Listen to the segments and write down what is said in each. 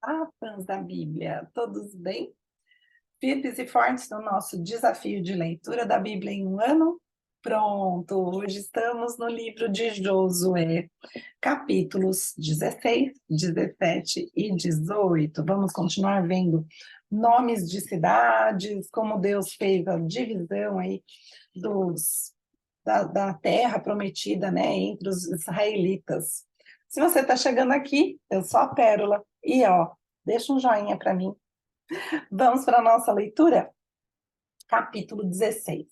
Fãs da Bíblia, todos bem? Firmes e fortes no nosso desafio de leitura da Bíblia em um ano? Pronto, hoje estamos no livro de Josué, capítulos 16, 17 e 18. Vamos continuar vendo nomes de cidades, como Deus fez a divisão aí da terra prometida, né, entre os israelitas. Se você está chegando aqui, eu sou a Pérola, e ó, deixa um joinha para mim. Vamos para a nossa leitura? Capítulo 16.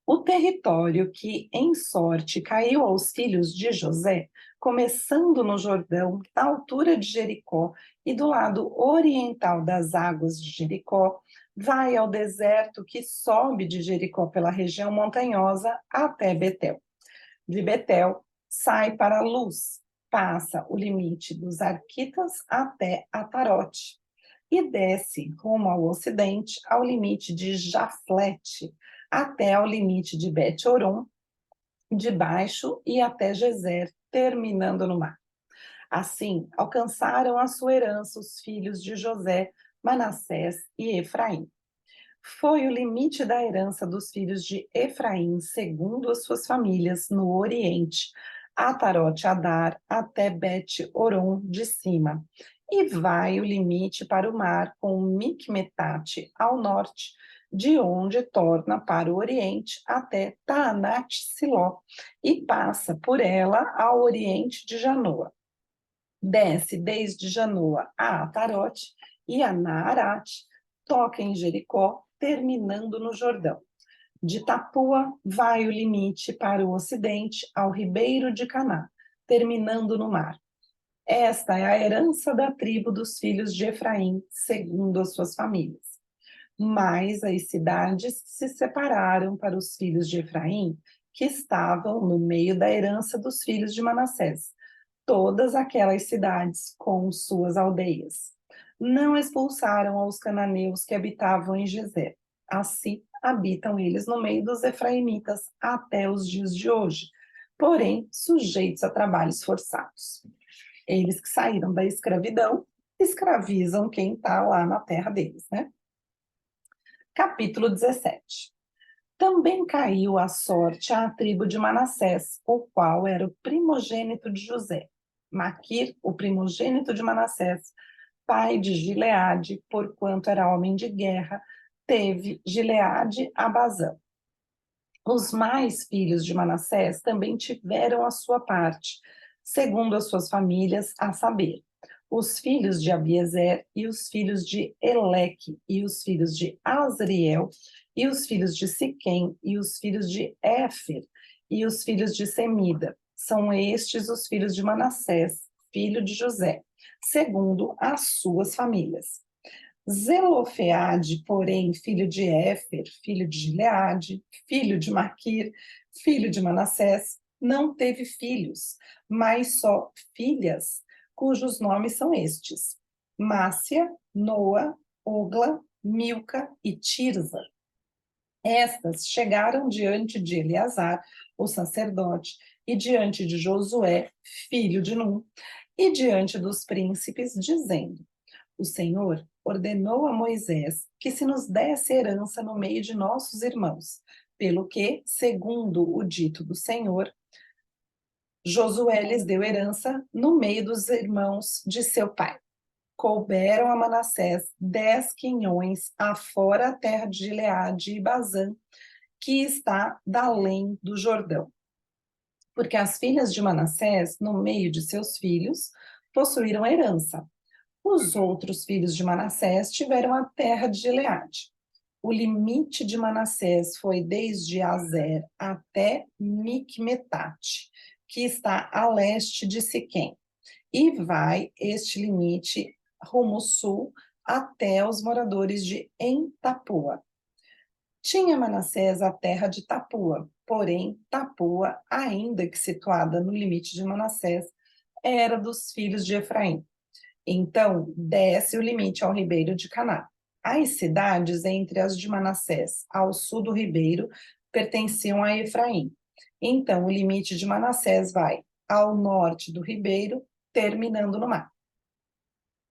O território que, em sorte, caiu aos filhos de José, começando no Jordão, à altura de Jericó, e do lado oriental das águas de Jericó, vai ao deserto que sobe de Jericó pela região montanhosa até Betel. De Betel, sai para Luz, passa o limite dos Arquitas até Atarote, e desce rumo ao ocidente, ao limite de Jaflete, até ao limite de Bet-Horon, de baixo e até Gezer, terminando no mar. Assim, alcançaram a sua herança os filhos de José, Manassés e Efraim. Foi o limite da herança dos filhos de Efraim, segundo as suas famílias, no Oriente, Atarote Adar até Bet-Horon de cima, e vai o limite para o mar com Micmetate ao norte, de onde torna para o Oriente até Taanat-Siló, e passa por ela ao oriente de Janoa. Desce desde Janoa a Atarote e a Naarate, toca em Jericó, terminando no Jordão. De Tapua vai o limite para o ocidente ao ribeiro de Caná, terminando no mar. Esta é a herança da tribo dos filhos de Efraim, segundo as suas famílias. Mas as cidades se separaram para os filhos de Efraim, que estavam no meio da herança dos filhos de Manassés, todas aquelas cidades com suas aldeias. Não expulsaram aos cananeus que habitavam em Gezer. Assim, habitam eles no meio dos efraimitas até os dias de hoje, porém sujeitos a trabalhos forçados. Eles que saíram da escravidão, escravizam quem está lá na terra deles, né? Capítulo 17. Também caiu a sorte à tribo de Manassés, o qual era o primogênito de José. Maquir, o primogênito de Manassés, pai de Gileade, porquanto era homem de guerra, teve Gileade a Bazã. Os mais filhos de Manassés também tiveram a sua parte, segundo as suas famílias, a saber, os filhos de Abiezer e os filhos de Eleque e os filhos de Azriel e os filhos de Siquém e os filhos de Éfer e os filhos de Semida. São estes os filhos de Manassés, filho de José, segundo as suas famílias. Zelofeade, porém, filho de Éfer, filho de Gileade, filho de Maquir, filho de Manassés, não teve filhos, mas só filhas, cujos nomes são estes: Mácia, Noa, Ogla, Milca e Tirza. Estas chegaram diante de Eleazar, o sacerdote, e diante de Josué, filho de Num, e diante dos príncipes, dizendo: o Senhor ordenou a Moisés que se nos desse herança no meio de nossos irmãos, pelo que, segundo o dito do Senhor, Josué lhes deu herança no meio dos irmãos de seu pai. Couberam a Manassés 10 quinhões afora a terra de Gileade e Bazã, que está da além do Jordão. Porque as filhas de Manassés, no meio de seus filhos, possuíram herança. Os outros filhos de Manassés tiveram a terra de Gileade. O limite de Manassés foi desde Azer até Micmetate, que está a leste de Siquém, e vai este limite rumo sul até os moradores de Entapua. Tinha Manassés a terra de Tapua, porém Tapua, ainda que situada no limite de Manassés, era dos filhos de Efraim. Então, desce o limite ao ribeiro de Caná. As cidades entre as de Manassés, ao sul do ribeiro, pertenciam a Efraim. Então, o limite de Manassés vai ao norte do ribeiro, terminando no mar.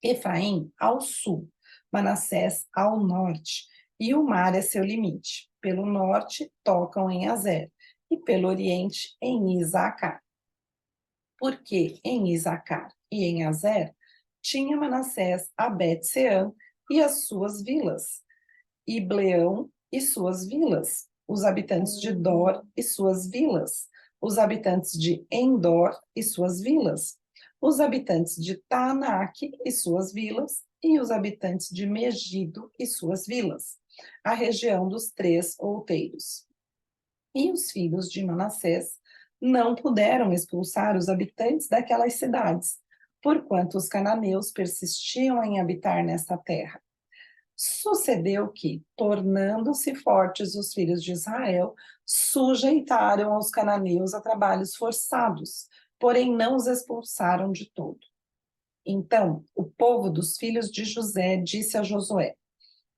Efraim ao sul, Manassés ao norte, e o mar é seu limite. Pelo norte tocam em Azer, e pelo oriente em Isacar. Porque em Isacar e em Azer tinha Manassés a Bet-seã e as suas vilas, e Bleão e suas vilas, os habitantes de Dor e suas vilas, os habitantes de Endor e suas vilas, os habitantes de Taanaque e suas vilas, e os habitantes de Megido e suas vilas, a região dos três outeiros. E os filhos de Manassés não puderam expulsar os habitantes daquelas cidades, porquanto os cananeus persistiam em habitar nesta terra. Sucedeu que, tornando-se fortes os filhos de Israel, sujeitaram aos cananeus a trabalhos forçados, porém não os expulsaram de todo. Então, o povo dos filhos de José disse a Josué: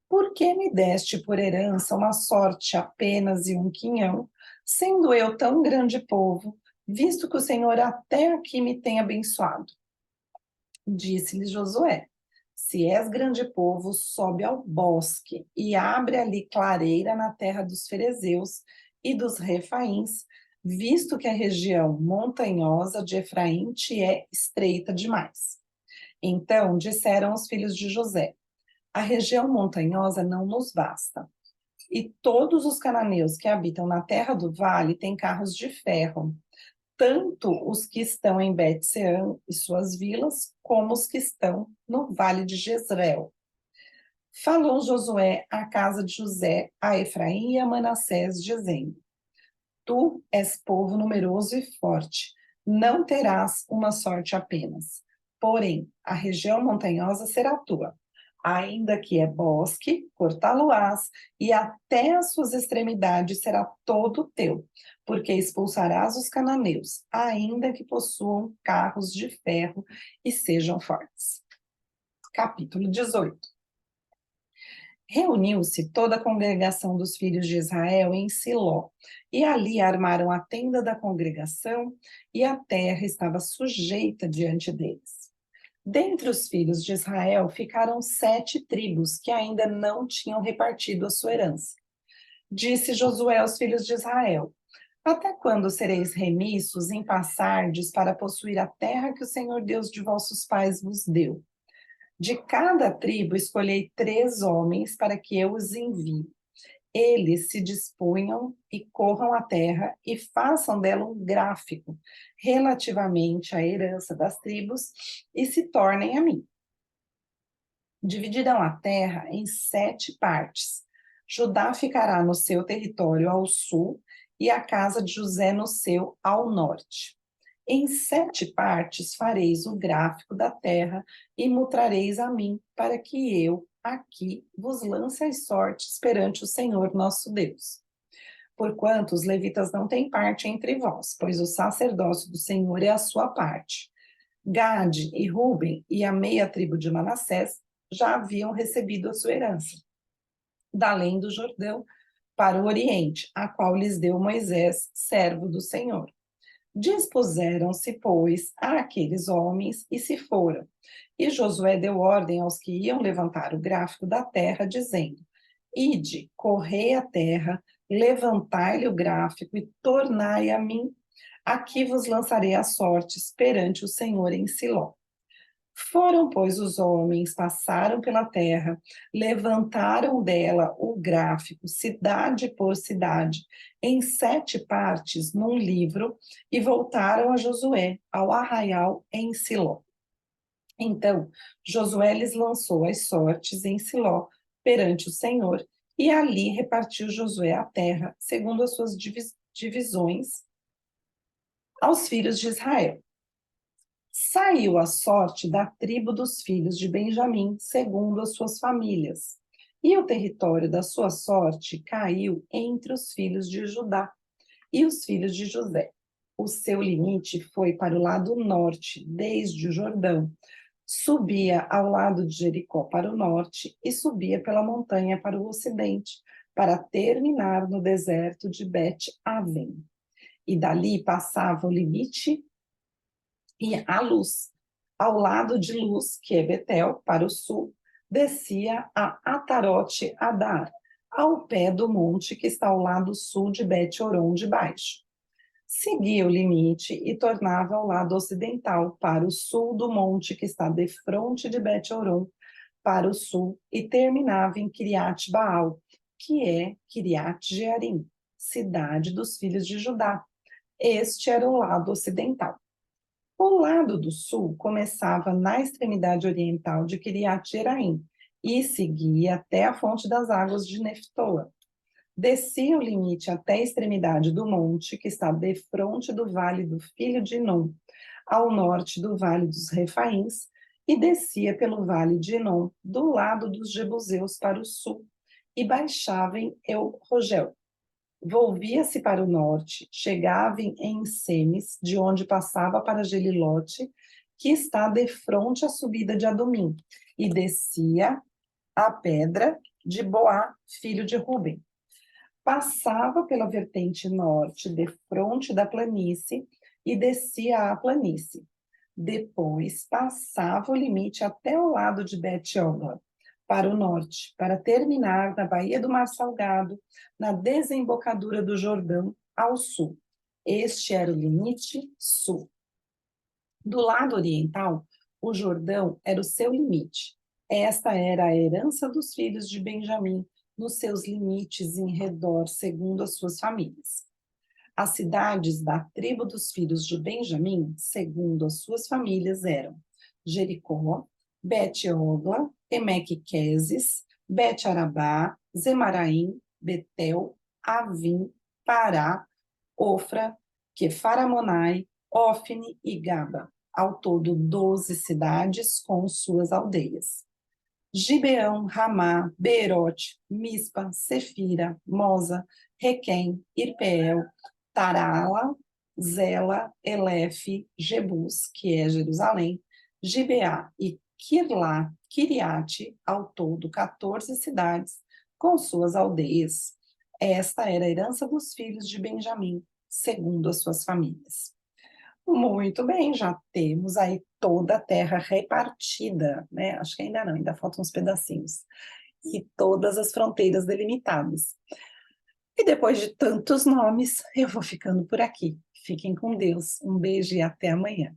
Por que me deste por herança uma sorte apenas e um quinhão, sendo eu tão grande povo, visto que o Senhor até aqui me tem abençoado? Disse-lhe Josué: Se és grande povo, sobe ao bosque e abre ali clareira na terra dos ferezeus e dos refaíns, visto que a região montanhosa de Efraim te é estreita demais. Então disseram os filhos de José: A região montanhosa não nos basta. E todos os cananeus que habitam na terra do vale têm carros de ferro, tanto os que estão em Bet-seã e suas vilas, como os que estão no vale de Jezreel. Falou Josué à casa de José, a Efraim e a Manassés, dizendo: Tu és povo numeroso e forte, não terás uma sorte apenas. Porém, a região montanhosa será tua. Ainda que é bosque, cortá-lo-ás, e até as suas extremidades será todo teu, porque expulsarás os cananeus, ainda que possuam carros de ferro e sejam fortes. Capítulo 18. Reuniu-se toda a congregação dos filhos de Israel em Siló, e ali armaram a tenda da congregação, e a terra estava sujeita diante deles. Dentre os filhos de Israel ficaram 7 tribos que ainda não tinham repartido a sua herança. Disse Josué aos filhos de Israel: Até quando sereis remissos em passardes para possuir a terra que o Senhor Deus de vossos pais vos deu? De cada tribo escolhei 3 homens para que eu os envie. Eles se disponham e corram a terra e façam dela um gráfico relativamente à herança das tribos e se tornem a mim. Dividirão a terra em 7 partes. Judá ficará no seu território ao sul e a casa de José no seu ao norte. Em 7 partes fareis o gráfico da terra e mostrareis a mim, para que eu aqui vos lance as sortes perante o Senhor nosso Deus. Porquanto os levitas não têm parte entre vós, pois o sacerdócio do Senhor é a sua parte. Gade e Ruben e a meia tribo de Manassés já haviam recebido a sua herança, da além do Jordão para o oriente, a qual lhes deu Moisés, servo do Senhor. Dispuseram-se, pois, aqueles homens e se foram. E Josué deu ordem aos que iam levantar o gráfico da terra, dizendo: Ide, correi a terra, levantai-lhe o gráfico e tornai a mim. Aqui vos lançarei as sortes perante o Senhor em Siló. Foram, pois, os homens, passaram pela terra, levantaram dela o gráfico, cidade por cidade, em 7 partes, num livro, e voltaram a Josué, ao arraial em Siló. Então, Josué lhes lançou as sortes em Siló, perante o Senhor, e ali repartiu Josué a terra, segundo as suas divisões, aos filhos de Israel. Saiu a sorte da tribo dos filhos de Benjamim, segundo as suas famílias. E o território da sua sorte caiu entre os filhos de Judá e os filhos de José. O seu limite foi para o lado norte, desde o Jordão. Subia ao lado de Jericó para o norte e subia pela montanha para o ocidente, para terminar no deserto de Bet-Aven. E dali passava o limite e a luz, Ao lado de Luz, que é Betel, para o sul, descia a Atarote Adar, ao pé do monte que está ao lado sul de Bet-Horon de baixo. Seguia o limite e tornava ao lado ocidental, para o sul do monte que está defronte de Bet-Horon, para o sul, e terminava em Kiriat Baal, que é Kiriat Jearim, cidade dos filhos de Judá. Este era o lado ocidental. O lado do sul começava na extremidade oriental de Kiriat Jearim e seguia até a fonte das águas de Neftoa. Descia o limite até a extremidade do monte, que está defronte do vale do filho de Inom, ao norte do vale dos Refaíns, e descia pelo vale de Inom, do lado dos Jebuseus para o sul, e baixava em El-Rogel. Volvia-se para o norte, chegava em Semes, de onde passava para Gelilote, que está defronte à subida de Adomim, e descia a pedra de Boá, filho de Ruben. Passava pela vertente norte, defronte da planície, e descia a planície. Depois passava o limite até o lado de Bet-Ogla, para o norte, para terminar na Baía do Mar Salgado, na desembocadura do Jordão, ao sul. Este era o limite sul. Do lado oriental, o Jordão era o seu limite. Esta era a herança dos filhos de Benjamim, nos seus limites em redor, segundo as suas famílias. As cidades da tribo dos filhos de Benjamim, segundo as suas famílias, eram Jericó, Bet-Ogla, Emeque-Quezes, Bet-Arabá, Zemaraim, Betel, Avim, Pará, Ofra, Quefaramonai, Ofne e Gaba. Ao todo, 12 cidades com suas aldeias. Gibeão, Ramá, Beerote, Mispa, Sefira, Moza, Requém, Irpeel, Tarala, Zela, Elefe, Jebus, que é Jerusalém, Gibeá e Quirlá, Quiriate, ao todo 14 cidades com suas aldeias. Esta era a herança dos filhos de Benjamim, segundo as suas famílias. Muito bem, já temos aí toda a terra repartida, né? Acho que ainda não, ainda faltam uns pedacinhos. E todas as fronteiras delimitadas. E depois de tantos nomes, eu vou ficando por aqui. Fiquem com Deus. Um beijo e até amanhã.